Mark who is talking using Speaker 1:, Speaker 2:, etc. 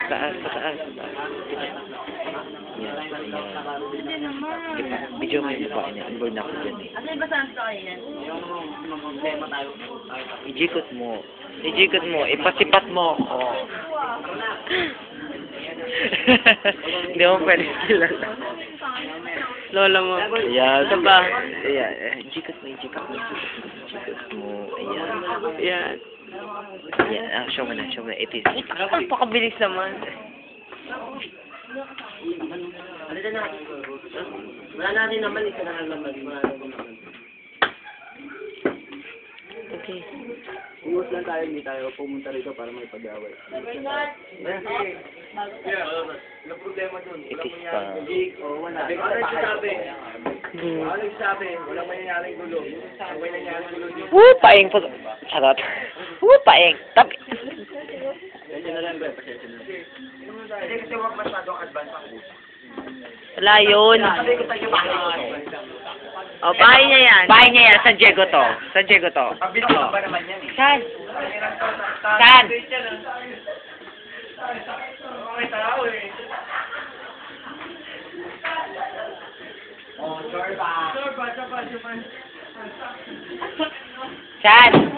Speaker 1: Taas, pataas, taas. Yan, yan.
Speaker 2: Hindi naman.
Speaker 1: Video mo yung mukha niya. Unboard na ako dyan eh.
Speaker 2: Ano yung basahan sa kayo yan?
Speaker 1: Ijikot mo. Ijikot mo. Ipasipat mo. Oh. Hindi mo pwede sila.
Speaker 2: Lola mo.
Speaker 1: Ayan.
Speaker 2: Ito ba?
Speaker 1: Ayan. Ijikot mo, ijikot mo. Ijikot mo. Ayan.
Speaker 2: Yan.
Speaker 1: Ayan. Ah, show mo na, show mo na. It is.
Speaker 2: Napakabilis naman.
Speaker 3: Wala natin naman, isa na naman.
Speaker 1: Okay.
Speaker 3: Uwas lang tayo, hindi tayo pumunta rito para may pag-away. Walang problema dun.
Speaker 1: It is pa.
Speaker 3: Wala. Ano nagsasabi? Ano nagsasabi? Walang mangyayaring gulo. Ang may nangyayaring gulo nyo.
Speaker 1: Woo! Paing po. Charot. Woo! Paing. Tabi.
Speaker 3: Pasensya na lang, bro. Pasensya na lang. Hindi kasi huwag masyadong advance ang uso.
Speaker 2: Wala yun.
Speaker 3: Sabi ko tayo
Speaker 2: O, bahay niya yan.
Speaker 1: Bahay niya yan. San Diego to. San Diego to.
Speaker 3: Pabilis ba naman yan eh?
Speaker 1: San? San?
Speaker 3: Oh, sure ba?
Speaker 1: San?